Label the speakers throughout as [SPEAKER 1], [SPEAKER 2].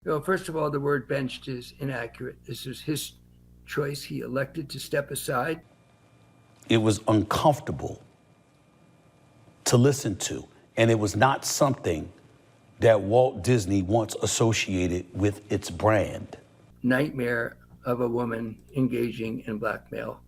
[SPEAKER 1] Well, first of all, the word benched is inaccurate. This is his choice. He elected to step aside.
[SPEAKER 2] It was uncomfortable to listen to, and it was not something that Walt Disney once associated with its brand.
[SPEAKER 1] Nightmare of a woman engaging in blackmail,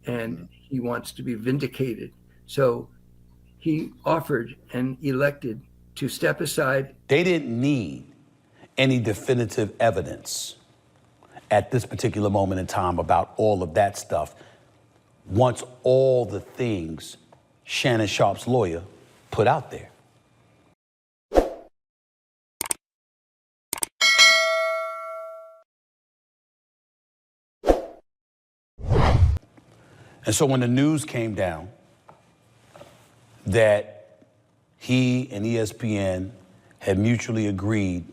[SPEAKER 1] and he wants to be vindicated. So he offered and elected to step aside.
[SPEAKER 2] They didn't need any definitive evidence at this particular moment in time about all of that stuff once all the things Shannon Sharpe's lawyer put out there. And so when the news came down that he and ESPN had mutually agreed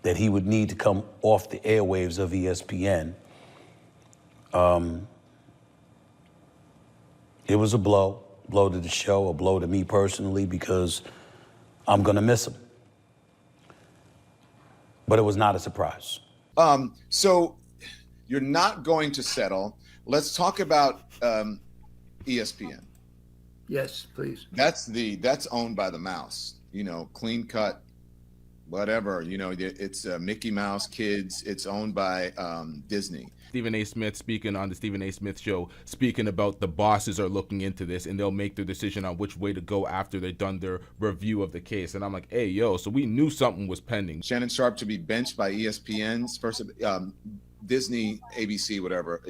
[SPEAKER 2] that he would need to come off the airwaves of ESPN, it was a blow to the show, a blow to me personally, because I'm gonna miss him. But it was not a surprise.
[SPEAKER 3] So you're not going to settle. Let's talk about ESPN.
[SPEAKER 1] Yes, please.
[SPEAKER 3] That's owned by the mouse. Clean cut, whatever. It's Mickey Mouse Kids. It's owned by Disney.
[SPEAKER 4] Stephen A. Smith speaking on the Stephen A. Smith show, speaking about the bosses are looking into this and they'll make their decision on which way to go after they've done their review of the case. And I'm like, hey, yo, so we knew something was pending.
[SPEAKER 3] Shannon Sharpe to be benched by ESPN's first, Disney, ABC, whatever.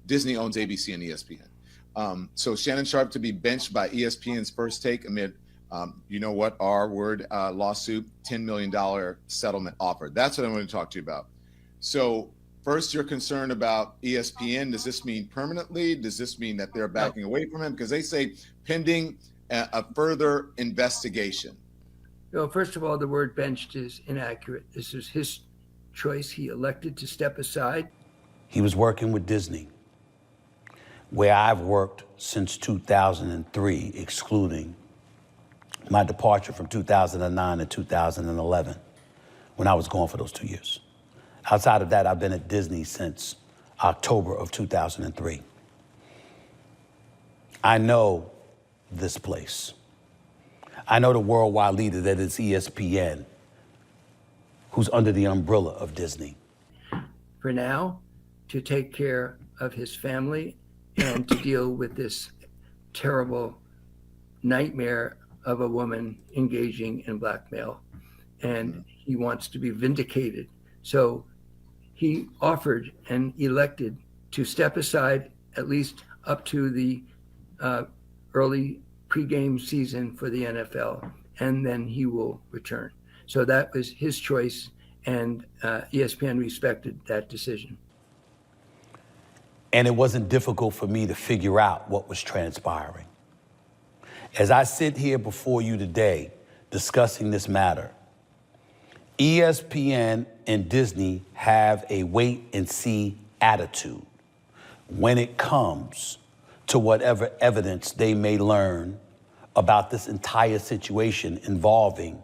[SPEAKER 3] Disney owns ABC and ESPN. So Shannon Sharpe to be benched by ESPN's First Take amid, R-word lawsuit, $10 million settlement offer. That's what I want to talk to you about. So first, you're concerned about ESPN. Does this mean permanently? Does this mean that they're backing away from him? Because they say pending a further investigation.
[SPEAKER 1] Well, first of all, the word benched is inaccurate. This is his choice. He elected to step aside.
[SPEAKER 2] He was working with Disney, where I've worked since 2003, excluding my departure from 2009 to 2011, when I was gone for those 2 years. Outside of that, I've been at Disney since October of 2003. I know this place. I know the worldwide leader that is ESPN, who's under the umbrella of Disney.
[SPEAKER 1] For now, to take care of his family and to deal with this terrible nightmare of a woman engaging in blackmail. And he wants to be vindicated. So he offered and elected to step aside at least up to the early pregame season for the NFL, and then he will return. So that was his choice, and ESPN respected that decision.
[SPEAKER 2] And it wasn't difficult for me to figure out what was transpiring. As I sit here before you today discussing this matter, ESPN and Disney have a wait-and-see attitude when it comes to whatever evidence they may learn about this entire situation involving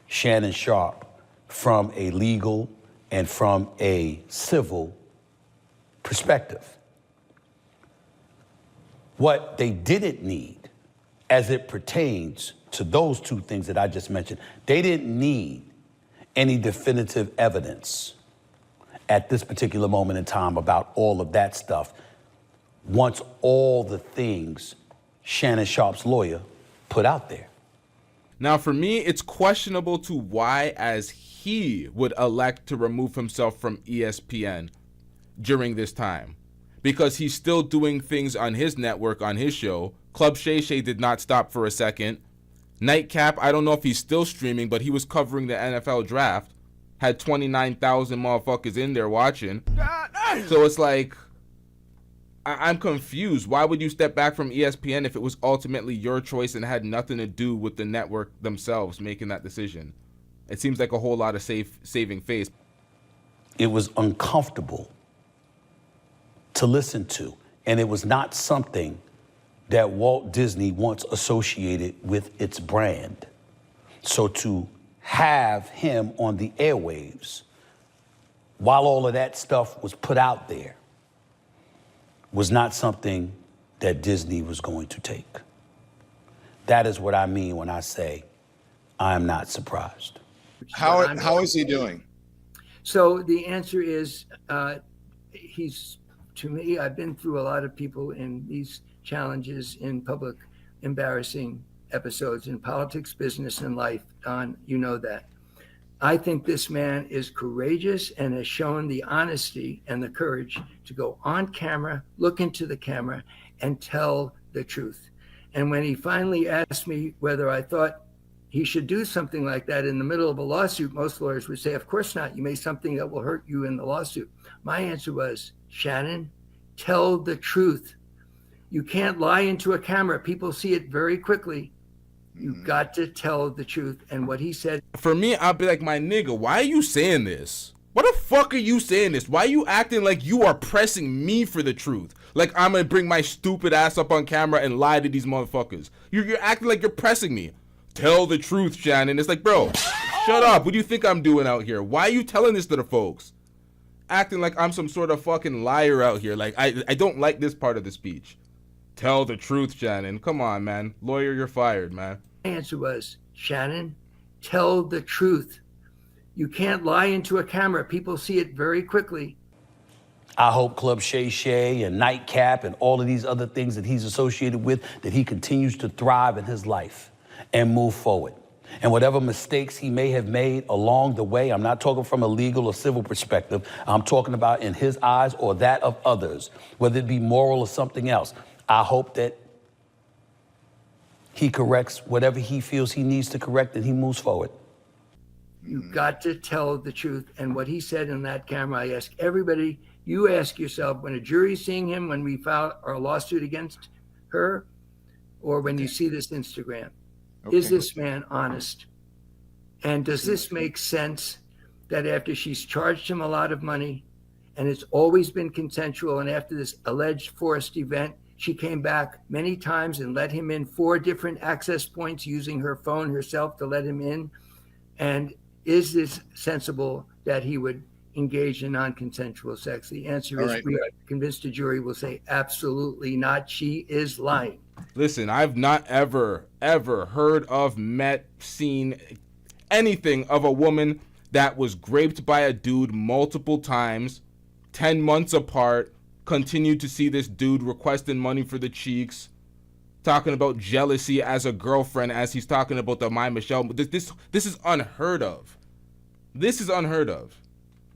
[SPEAKER 2] Shannon Sharpe from a legal and from a civil perspective. What they didn't need, as it pertains to those two things that I just mentioned, they didn't need any definitive evidence at this particular moment in time about all of that stuff once all the things Shannon Sharpe's lawyer put out there.
[SPEAKER 4] Now, for me, it's questionable to why, as he would elect to remove himself from ESPN during this time, because he's still doing things on his network, on his show. Club Shay Shay did not stop for a second. Nightcap, I don't know if he's still streaming, but he was covering the NFL draft. Had 29,000 motherfuckers in there watching. So it's like, I'm confused. Why would you step back from ESPN if it was ultimately your choice and had nothing to do with the network themselves making that decision? It seems like a whole lot of saving face.
[SPEAKER 2] It was uncomfortable to listen to, and it was not something that Walt Disney once associated with its brand. So to have him on the airwaves while all of that stuff was put out there was not something that Disney was going to take. That is what I mean when I say I am not surprised.
[SPEAKER 3] How is he doing?
[SPEAKER 1] So the answer is, to me, I've been through a lot of people in these challenges in public, embarrassing episodes in politics, business, and life. Don, you know that. I think this man is courageous and has shown the honesty and the courage to go on camera, look into the camera, and tell the truth. And when he finally asked me whether I thought he should do something like that in the middle of a lawsuit, most lawyers would say, of course not. You made something that will hurt you in the lawsuit. My answer was, Shannon, tell the truth. You can't lie into a camera. People see it very quickly. You've got to tell the truth. And what he said.
[SPEAKER 4] For me, I'll be like, my nigga, why are you saying this? What the fuck are you saying this? Why are you acting like you are pressing me for the truth? Like I'm gonna bring my stupid ass up on camera and lie to these motherfuckers. You're acting like you're pressing me. Tell the truth, Shannon. It's like, bro, shut up. What do you think I'm doing out here? Why are you telling this to the folks? Acting like I'm some sort of fucking liar out here. Like, I don't like this part of the speech. Tell the truth, Shannon. Come on, man. Lawyer, you're fired, man.
[SPEAKER 1] My answer was, Shannon, tell the truth. You can't lie into a camera. People see it very quickly.
[SPEAKER 2] I hope Club Shay Shay and Nightcap and all of these other things that he's associated with, that he continues to thrive in his life and move forward. And whatever mistakes he may have made along the way, I'm not talking from a legal or civil perspective, I'm talking about in his eyes or that of others, whether it be moral or something else. I hope that he corrects whatever he feels he needs to correct and he moves forward.
[SPEAKER 1] You've got to tell the truth. And what he said in that camera, I ask everybody, you ask yourself, when a jury's seeing him, when we filed our lawsuit against her, or when you see this Instagram, is this man honest? And does this make sense that after she's charged him a lot of money and it's always been consensual, and after this alleged forced event, she came back many times and let him in 4 different access points using her phone herself to let him in? And is this sensible that he would engage in non-consensual sex? The answer is, we are convinced a jury will say absolutely not. She is lying.
[SPEAKER 4] Listen, I've not ever heard of, met, seen anything of a woman that was raped by a dude multiple times, 10 months apart, continued to see this dude requesting money for the cheeks, talking about jealousy as a girlfriend as he's talking about the My Michelle. This is unheard of. This is unheard of.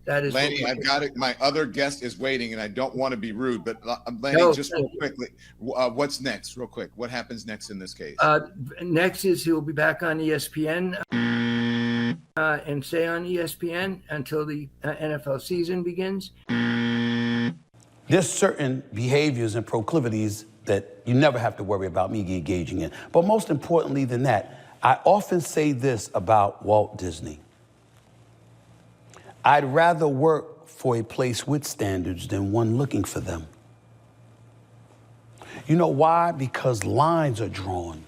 [SPEAKER 1] That is
[SPEAKER 3] Lanny, I've got it. My other guest is waiting, and I don't want to be rude, but Lanny, just real quickly, what's next? Real quick, what happens next in this case?
[SPEAKER 1] Next is he'll be back on ESPN and stay on ESPN until the NFL season begins.
[SPEAKER 2] There's certain behaviors and proclivities that you never have to worry about me engaging in. But most importantly than that, I often say this about Walt Disney. I'd rather work for a place with standards than one looking for them. You know why? Because lines are drawn.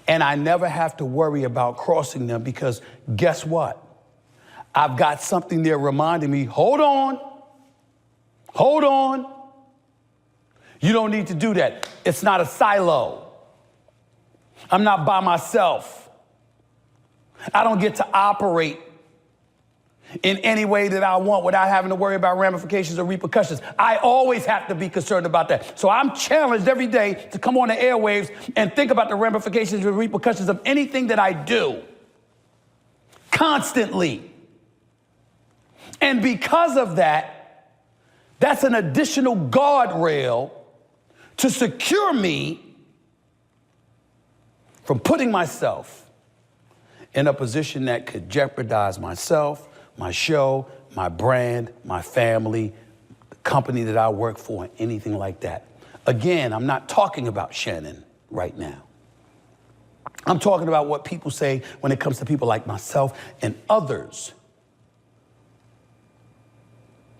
[SPEAKER 2] And I never have to worry about crossing them, because guess what? I've got something there reminding me, hold on. You don't need to do that. It's not a silo. I'm not by myself. I don't get to operate in any way that I want without having to worry about ramifications or repercussions. I always have to be concerned about that. So I'm challenged every day to come on the airwaves and think about the ramifications and repercussions of anything that I do. Constantly. And because of that, that's an additional guardrail to secure me from putting myself in a position that could jeopardize myself, my show, my brand, my family, the company that I work for, anything like that. Again, I'm not talking about Shannon right now. I'm talking about what people say when it comes to people like myself and others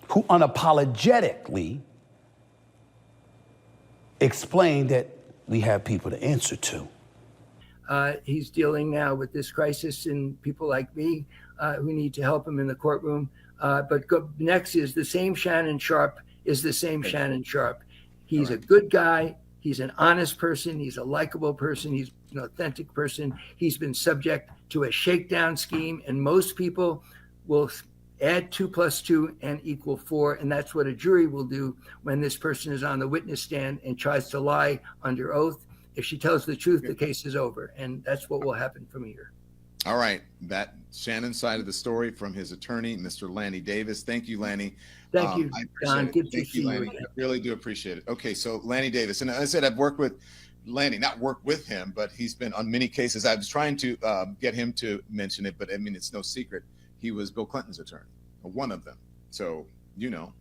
[SPEAKER 2] who unapologetically explain that we have people to answer to.
[SPEAKER 1] He's dealing now with this crisis and people like me who need to help him in the courtroom. Next is the same Shannon Sharpe is the same Shannon Sharpe. He's a good guy. He's an honest person. He's a likable person. He's an authentic person. He's been subject to a shakedown scheme, and most people will add 2 + 2 and equal 4. And that's what a jury will do when this person is on the witness stand and tries to lie under oath. If she tells the truth, the case is over. And that's what will happen from here.
[SPEAKER 3] All right. That Shannon's side of the story from his attorney, Mr. Lanny Davis. Thank you, Lanny.
[SPEAKER 1] Thank you,
[SPEAKER 3] I
[SPEAKER 1] Don.
[SPEAKER 3] appreciate
[SPEAKER 1] Good
[SPEAKER 3] it.
[SPEAKER 1] to
[SPEAKER 3] Thank
[SPEAKER 1] see
[SPEAKER 3] you,
[SPEAKER 1] you
[SPEAKER 3] Lanny.
[SPEAKER 1] again.
[SPEAKER 3] I really do appreciate it. Okay, so Lanny Davis. And as I said, I've worked with Lanny, not worked with him, but he's been on many cases. I was trying to get him to mention it, but I mean, it's no secret. He was Bill Clinton's attorney, one of them. So, you know.